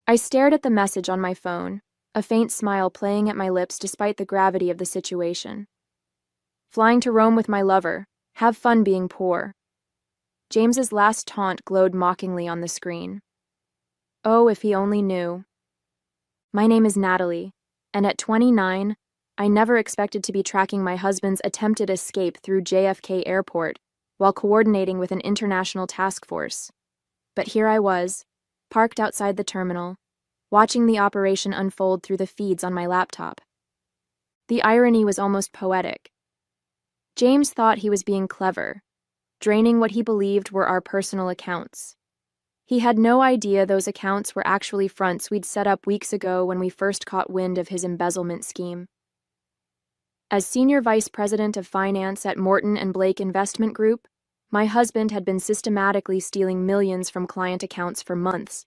I stared at the message on my phone, a faint smile playing at my lips despite the gravity of the situation. Flying to Rome with my lover. Have fun being poor. James's last taunt glowed mockingly on the screen. Oh, if he only knew. My name is Natalie, and at 29, I never expected to be tracking my husband's attempted escape through JFK Airport while coordinating with an international task force. But here I was, parked outside the terminal, watching the operation unfold through the feeds on my laptop. The irony was almost poetic. James thought he was being clever, draining what he believed were our personal accounts. He had no idea those accounts were actually fronts we'd set up weeks ago when we first caught wind of his embezzlement scheme. As Senior Vice President of Finance at Morton and Blake Investment Group, my husband had been systematically stealing millions from client accounts for months.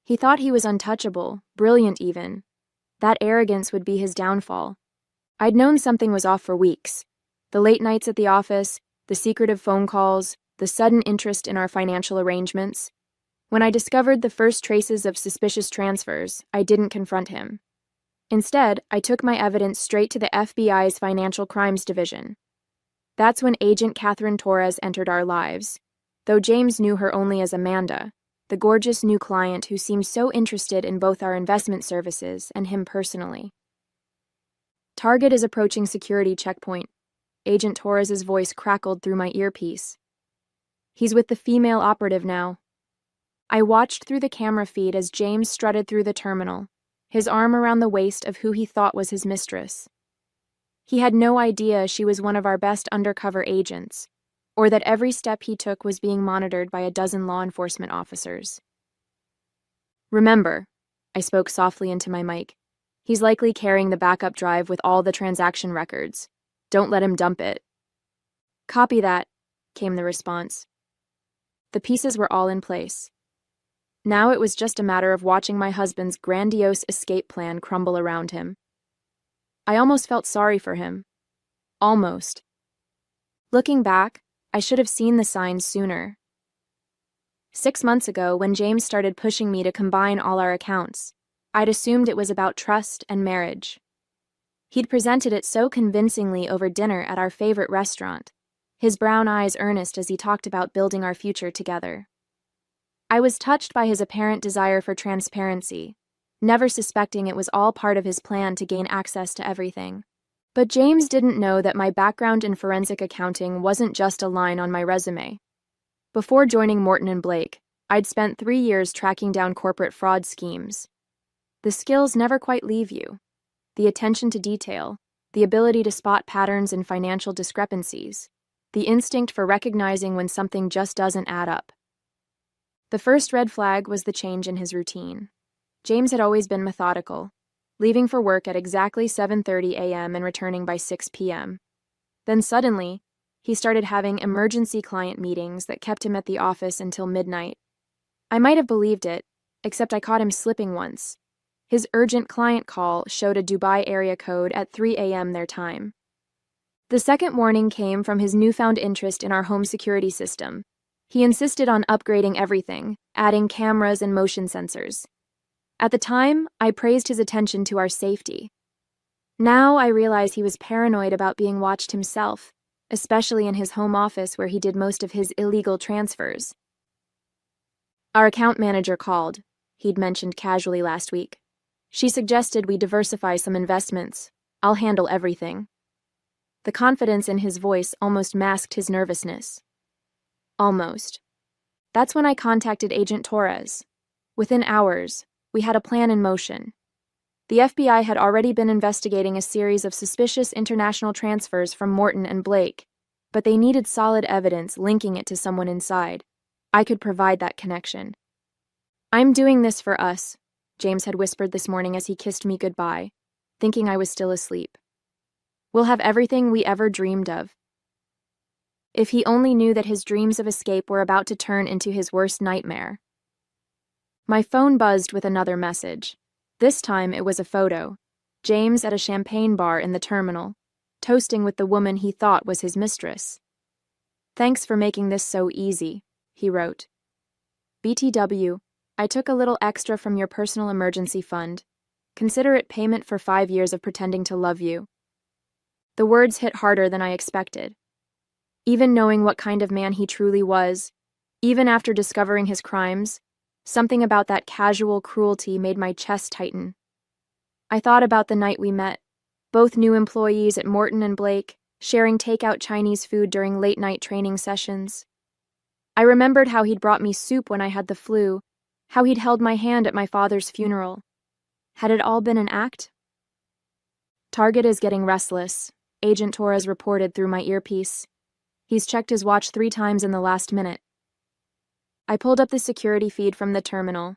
He thought he was untouchable, brilliant even. That arrogance would be his downfall. I'd known something was off for weeks. The late nights at the office, the secretive phone calls, the sudden interest in our financial arrangements. When I discovered the first traces of suspicious transfers, I didn't confront him. Instead, I took my evidence straight to the FBI's Financial Crimes Division. That's when Agent Catherine Torres entered our lives, though James knew her only as Amanda, the gorgeous new client who seemed so interested in both our investment services and him personally. Target is approaching security checkpoint. Agent Torres's voice crackled through my earpiece. He's with the female operative now. I watched through the camera feed as James strutted through the terminal, his arm around the waist of who he thought was his mistress. He had no idea she was one of our best undercover agents, or that every step he took was being monitored by a dozen law enforcement officers. Remember, I spoke softly into my mic, he's likely carrying the backup drive with all the transaction records. Don't let him dump it. Copy that, came the response. The pieces were all in place. Now it was just a matter of watching my husband's grandiose escape plan crumble around him. I almost felt sorry for him. Almost. Looking back, I should have seen the signs sooner. 6 months ago, when James started pushing me to combine all our accounts, I'd assumed it was about trust and marriage. He'd presented it so convincingly over dinner at our favorite restaurant, his brown eyes earnest as he talked about building our future together. I was touched by his apparent desire for transparency, never suspecting it was all part of his plan to gain access to everything. But James didn't know that my background in forensic accounting wasn't just a line on my resume. Before joining Morton and Blake, I'd spent 3 years tracking down corporate fraud schemes. The skills never quite leave you. The attention to detail, the ability to spot patterns in financial discrepancies, the instinct for recognizing when something just doesn't add up. The first red flag was the change in his routine. James had always been methodical, leaving for work at exactly 7:30 a.m. and returning by 6 p.m. Then suddenly, he started having emergency client meetings that kept him at the office until midnight. I might have believed it, except I caught him slipping once. His urgent client call showed a Dubai area code at 3 a.m. their time. The second warning came from his newfound interest in our home security system. He insisted on upgrading everything, adding cameras and motion sensors. At the time, I praised his attention to our safety. Now I realize he was paranoid about being watched himself, especially in his home office where he did most of his illegal transfers. Our account manager called, he'd mentioned casually last week. She suggested we diversify some investments. I'll handle everything. The confidence in his voice almost masked his nervousness. Almost. That's when I contacted Agent Torres. Within hours, we had a plan in motion. The FBI had already been investigating a series of suspicious international transfers from Morton and Blake, but they needed solid evidence linking it to someone inside. I could provide that connection. I'm doing this for us, James had whispered this morning as he kissed me goodbye, thinking I was still asleep. We'll have everything we ever dreamed of. If he only knew that his dreams of escape were about to turn into his worst nightmare. My phone buzzed with another message. This time it was a photo. James at a champagne bar in the terminal, toasting with the woman he thought was his mistress. Thanks for making this so easy, he wrote. BTW, I took a little extra from your personal emergency fund. Consider it payment for 5 years of pretending to love you. The words hit harder than I expected. Even knowing what kind of man he truly was, even after discovering his crimes, something about that casual cruelty made my chest tighten. I thought about the night we met, both new employees at Morton and Blake, sharing takeout Chinese food during late-night training sessions. I remembered how he'd brought me soup when I had the flu, how he'd held my hand at my father's funeral. Had it all been an act? Target is getting restless, Agent Torres reported through my earpiece. He's checked his watch 3 times in the last minute. I pulled up the security feed from the terminal.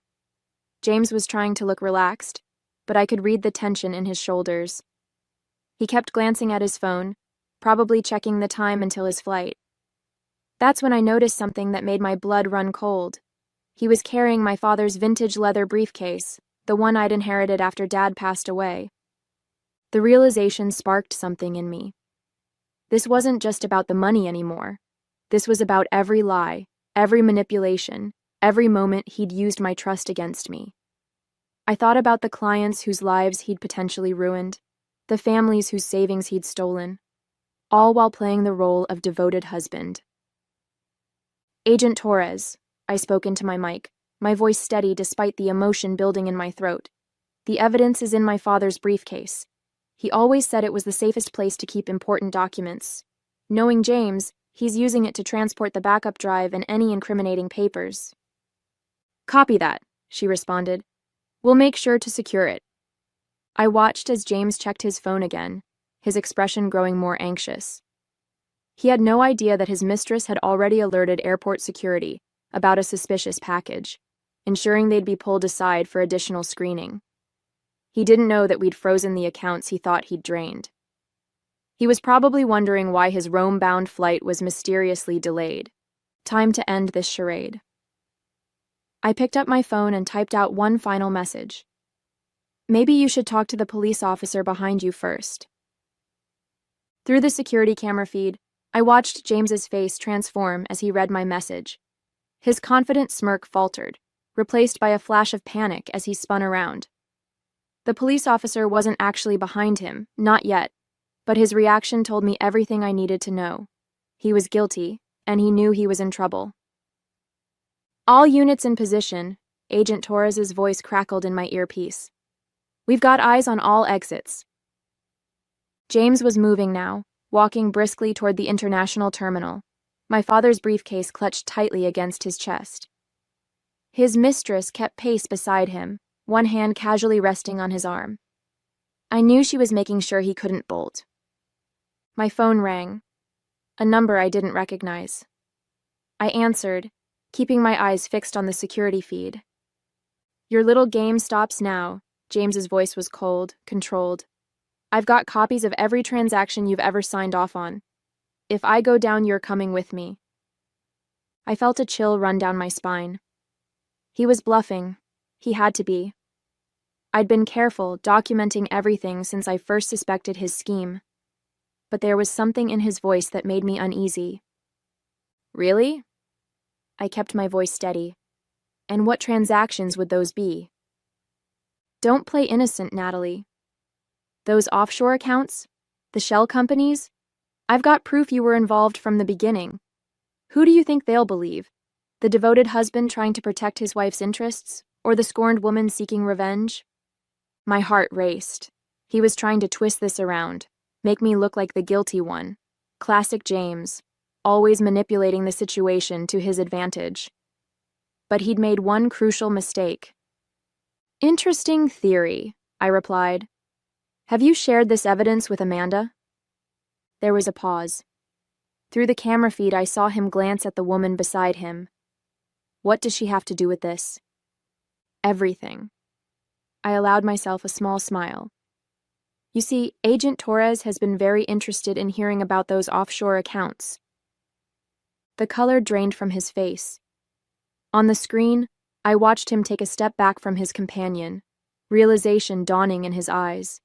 James was trying to look relaxed, but I could read the tension in his shoulders. He kept glancing at his phone, probably checking the time until his flight. That's when I noticed something that made my blood run cold. He was carrying my father's vintage leather briefcase, the one I'd inherited after Dad passed away. The realization sparked something in me. This wasn't just about the money anymore. This was about every lie, every manipulation, every moment he'd used my trust against me. I thought about the clients whose lives he'd potentially ruined, the families whose savings he'd stolen, all while playing the role of devoted husband. Agent Torres, I spoke into my mic, my voice steady despite the emotion building in my throat. The evidence is in my father's briefcase. He always said it was the safest place to keep important documents. Knowing James, he's using it to transport the backup drive and any incriminating papers. Copy that, she responded. We'll make sure to secure it. I watched as James checked his phone again, his expression growing more anxious. He had no idea that his mistress had already alerted airport security about a suspicious package, ensuring they'd be pulled aside for additional screening. He didn't know that we'd frozen the accounts he thought he'd drained. He was probably wondering why his Rome-bound flight was mysteriously delayed. Time to end this charade. I picked up my phone and typed out one final message. Maybe you should talk to the police officer behind you first. Through the security camera feed, I watched James's face transform as he read my message. His confident smirk faltered, replaced by a flash of panic as he spun around. The police officer wasn't actually behind him, not yet, but his reaction told me everything I needed to know. He was guilty, and he knew he was in trouble. All units in position, Agent Torres's voice crackled in my earpiece. We've got eyes on all exits. James was moving now, walking briskly toward the international terminal, my father's briefcase clutched tightly against his chest. His mistress kept pace beside him, one hand casually resting on his arm. I knew she was making sure he couldn't bolt. My phone rang, a number I didn't recognize. I answered, keeping my eyes fixed on the security feed. Your little game stops now, James's voice was cold, controlled. I've got copies of every transaction you've ever signed off on. If I go down, you're coming with me. I felt a chill run down my spine. He was bluffing. He had to be. I'd been careful, documenting everything since I first suspected his scheme. But there was something in his voice that made me uneasy. Really? I kept my voice steady. And what transactions would those be? Don't play innocent, Natalie. Those offshore accounts? The shell companies? I've got proof you were involved from the beginning. Who do you think they'll believe? The devoted husband trying to protect his wife's interests? Or the scorned woman seeking revenge? My heart raced. He was trying to twist this around, make me look like the guilty one. Classic James, always manipulating the situation to his advantage. But he'd made one crucial mistake. Interesting theory, I replied. Have you shared this evidence with Amanda? There was a pause. Through the camera feed, I saw him glance at the woman beside him. What does she have to do with this? Everything. I allowed myself a small smile. You see, Agent Torres has been very interested in hearing about those offshore accounts. The color drained from his face. On the screen, I watched him take a step back from his companion, realization dawning in his eyes.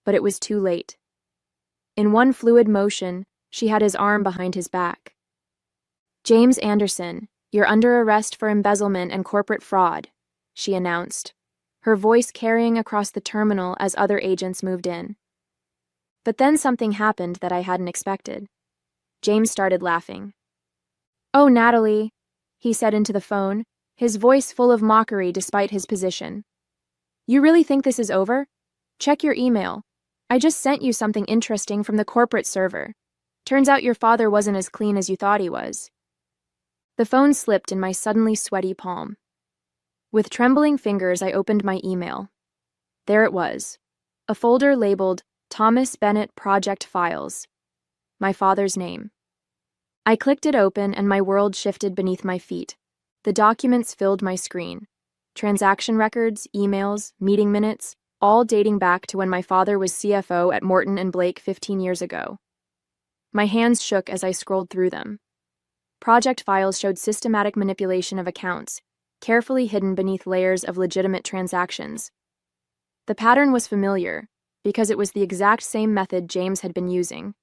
But it was too late. In one fluid motion, she had his arm behind his back. James Anderson, "You're under arrest for embezzlement and corporate fraud," she announced, her voice carrying across the terminal as other agents moved in. But then something happened that I hadn't expected. James started laughing. "Oh, Natalie," he said into the phone, his voice full of mockery despite his position. "You really think this is over? Check your email. I just sent you something interesting from the corporate server. Turns out your father wasn't as clean as you thought he was." The phone slipped in my suddenly sweaty palm. With trembling fingers, I opened my email. There it was, a folder labeled Thomas Bennett Project Files. My father's name. I clicked it open and my world shifted beneath my feet. The documents filled my screen. Transaction records, emails, meeting minutes, all dating back to when my father was CFO at Morton and Blake 15 years ago. My hands shook as I scrolled through them. Project files showed systematic manipulation of accounts, carefully hidden beneath layers of legitimate transactions. The pattern was familiar, because it was the exact same method James had been using.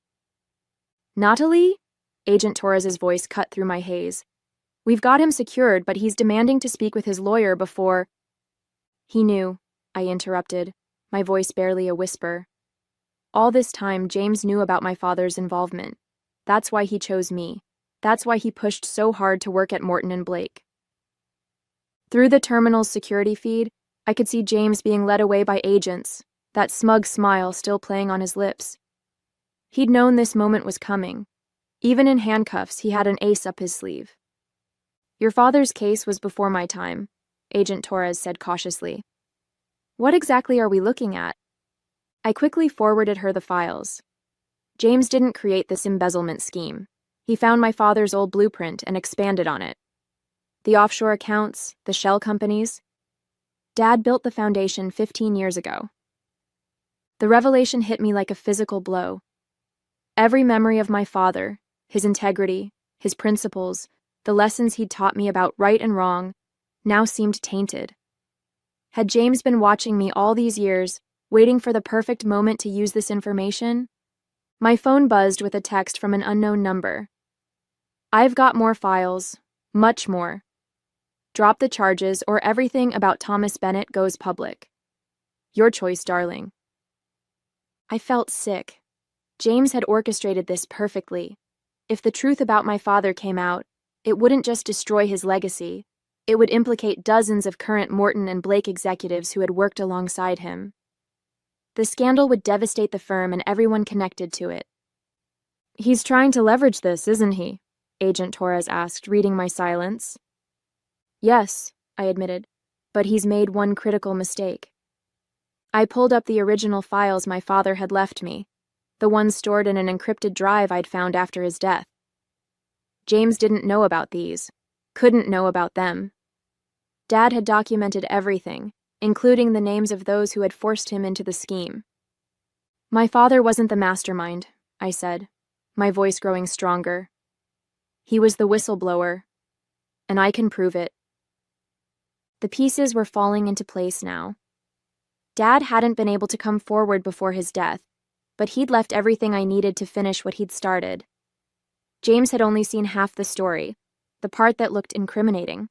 "Natalie?" Agent Torres's voice cut through my haze. "We've got him secured, but he's demanding to speak with his lawyer before—" "He knew," I interrupted, my voice barely a whisper. All this time, James knew about my father's involvement. That's why he chose me. That's why he pushed so hard to work at Morton and Blake. Through the terminal's security feed, I could see James being led away by agents, that smug smile still playing on his lips. He'd known this moment was coming. Even in handcuffs, he had an ace up his sleeve. "Your father's case was before my time," Agent Torres said cautiously. "What exactly are we looking at?" I quickly forwarded her the files. James didn't create this embezzlement scheme. He found my father's old blueprint and expanded on it. The offshore accounts, the shell companies. Dad built the foundation 15 years ago. The revelation hit me like a physical blow. Every memory of my father, his integrity, his principles, the lessons he'd taught me about right and wrong, now seemed tainted. Had James been watching me all these years, waiting for the perfect moment to use this information? My phone buzzed with a text from an unknown number. "I've got more files, much more. Drop the charges or everything about Thomas Bennett goes public. Your choice, darling." I felt sick. James had orchestrated this perfectly. If the truth about my father came out, it wouldn't just destroy his legacy. It would implicate dozens of current Morton and Blake executives who had worked alongside him. The scandal would devastate the firm and everyone connected to it. "He's trying to leverage this, isn't he?" Agent Torres asked, reading my silence. "Yes," I admitted, "but he's made one critical mistake." I pulled up the original files my father had left me, the ones stored in an encrypted drive I'd found after his death. James didn't know about these, couldn't know about them. Dad had documented everything, including the names of those who had forced him into the scheme. "My father wasn't the mastermind," I said, my voice growing stronger. "He was the whistleblower, and I can prove it." The pieces were falling into place now. Dad hadn't been able to come forward before his death, but he'd left everything I needed to finish what he'd started. James had only seen half the story, the part that looked incriminating.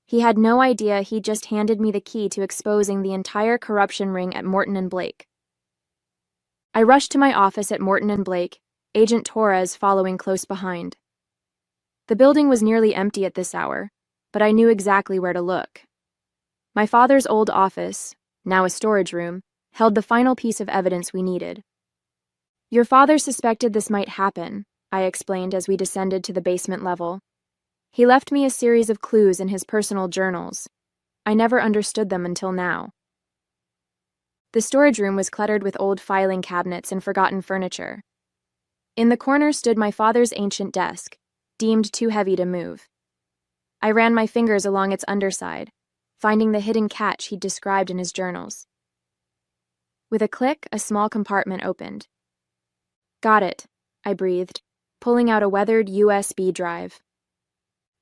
He had no idea he'd just handed me the key to exposing the entire corruption ring at Morton and Blake. I rushed to my office at Morton and Blake, Agent Torres following close behind. The building was nearly empty at this hour, but I knew exactly where to look. My father's old office, now a storage room, held the final piece of evidence we needed. "Your father suspected this might happen," I explained as we descended to the basement level. "He left me a series of clues in his personal journals. I never understood them until now." The storage room was cluttered with old filing cabinets and forgotten furniture. In the corner stood my father's ancient desk, deemed too heavy to move. I ran my fingers along its underside, finding the hidden catch he'd described in his journals. With a click, a small compartment opened. "Got it," I breathed, pulling out a weathered USB drive.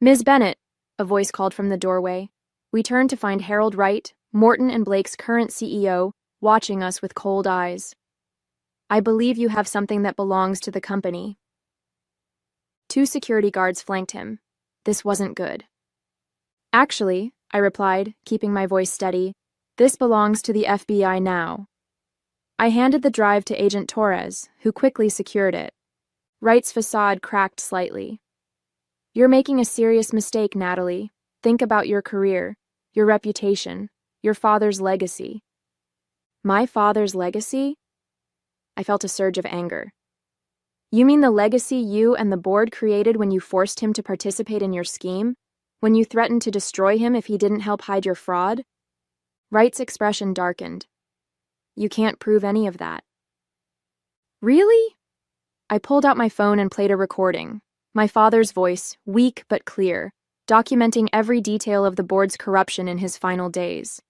"Ms. Bennett," a voice called from the doorway. We turned to find Harold Wright, Morton and Blake's current CEO, watching us with cold eyes. "I believe you have something that belongs to the company." 2 security guards flanked him. This wasn't good. Actually, I replied, keeping my voice steady, this belongs to the FBI now. I handed the drive to Agent Torres, who quickly secured it. Wright's facade cracked slightly. You're making a serious mistake, Natalie. Think about your career, your reputation, your father's legacy. My father's legacy? I felt a surge of anger. You mean the legacy you and the board created when you forced him to participate in your scheme? When you threatened to destroy him if he didn't help hide your fraud? Wright's expression darkened. You can't prove any of that. Really? I pulled out my phone and played a recording. My father's voice, weak but clear, documenting every detail of the board's corruption in his final days.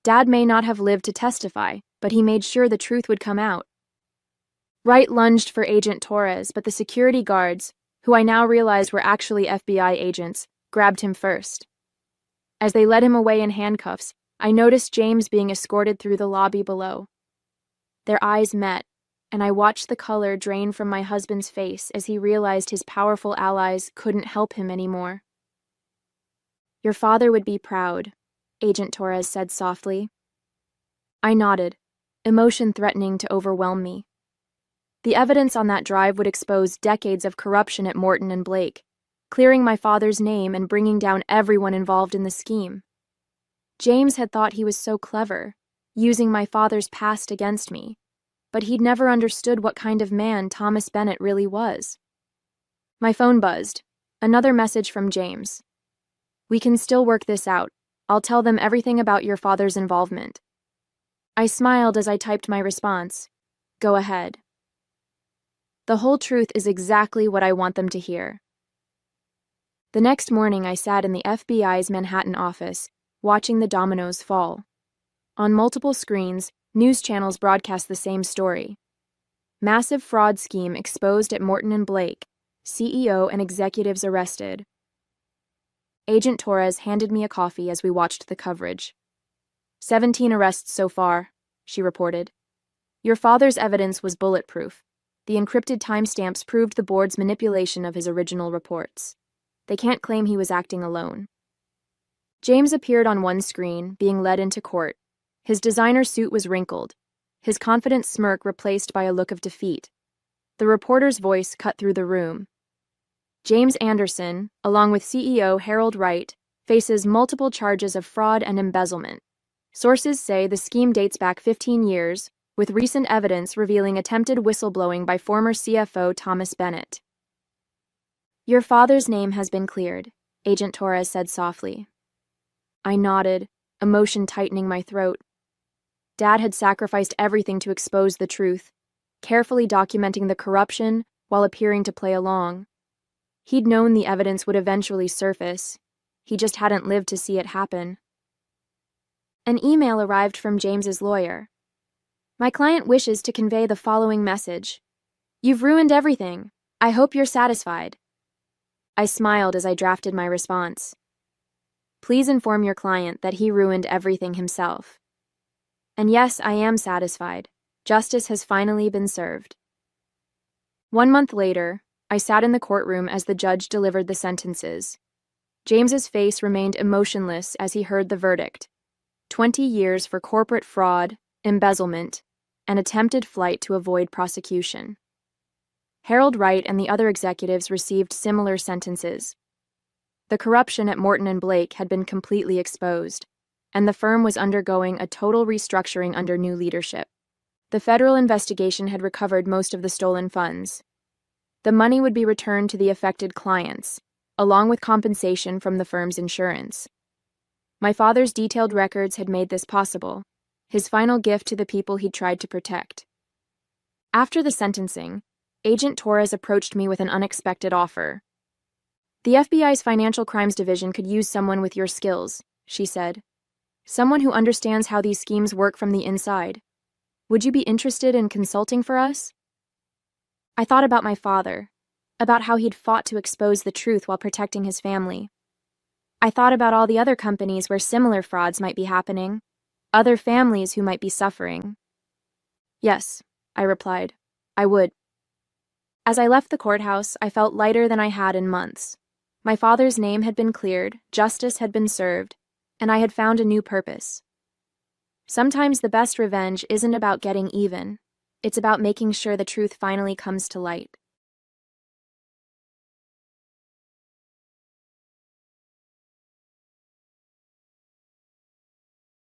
Dad may not have lived to testify, but he made sure the truth would come out. Wright lunged for Agent Torres, but the security guards, who I now realized were actually FBI agents, grabbed him first. As they led him away in handcuffs, I noticed James being escorted through the lobby below. Their eyes met, and I watched the color drain from my husband's face as he realized his powerful allies couldn't help him anymore. Your father would be proud, Agent Torres said softly. I nodded, emotion threatening to overwhelm me. The evidence on that drive would expose decades of corruption at Morton and Blake, clearing my father's name and bringing down everyone involved in the scheme. James had thought he was so clever, using my father's past against me, but he'd never understood what kind of man Thomas Bennett really was. My phone buzzed. Another message from James. We can still work this out. I'll tell them everything about your father's involvement. I smiled as I typed my response. Go ahead. The whole truth is exactly what I want them to hear. The next morning, I sat in the FBI's Manhattan office, watching the dominoes fall. On multiple screens, news channels broadcast the same story. Massive fraud scheme exposed at Morton and Blake, CEO and executives arrested. Agent Torres handed me a coffee as we watched the coverage. 17 arrests so far, she reported. Your father's evidence was bulletproof. The encrypted timestamps proved the board's manipulation of his original reports. They can't claim he was acting alone. James appeared on one screen, being led into court. His designer suit was wrinkled, his confident smirk replaced by a look of defeat. The reporter's voice cut through the room. James Anderson, along with CEO Harold Wright, faces multiple charges of fraud and embezzlement. Sources say the scheme dates back 15 years, with recent evidence revealing attempted whistleblowing by former CFO Thomas Bennett. Your father's name has been cleared, Agent Torres said softly. I nodded, emotion tightening my throat. Dad had sacrificed everything to expose the truth, carefully documenting the corruption while appearing to play along. He'd known the evidence would eventually surface. He just hadn't lived to see it happen. An email arrived from James's lawyer. My client wishes to convey the following message. You've ruined everything. I hope you're satisfied. I smiled as I drafted my response. Please inform your client that he ruined everything himself. And yes, I am satisfied. Justice has finally been served. 1 month later, I sat in the courtroom as the judge delivered the sentences. James's face remained emotionless as he heard the verdict. 20 years for corporate fraud, embezzlement, and attempted flight to avoid prosecution. Harold Wright and the other executives received similar sentences. The corruption at Morton and Blake had been completely exposed, and the firm was undergoing a total restructuring under new leadership. The federal investigation had recovered most of the stolen funds. The money would be returned to the affected clients, along with compensation from the firm's insurance. My father's detailed records had made this possible, his final gift to the people he'd tried to protect. After the sentencing, Agent Torres approached me with an unexpected offer. The FBI's Financial Crimes Division could use someone with your skills, she said. Someone who understands how these schemes work from the inside. Would you be interested in consulting for us? I thought about my father, about how he'd fought to expose the truth while protecting his family. I thought about all the other companies where similar frauds might be happening, other families who might be suffering. Yes, I replied, I would. As I left the courthouse, I felt lighter than I had in months. My father's name had been cleared, justice had been served, and I had found a new purpose. Sometimes the best revenge isn't about getting even. It's about making sure the truth finally comes to light.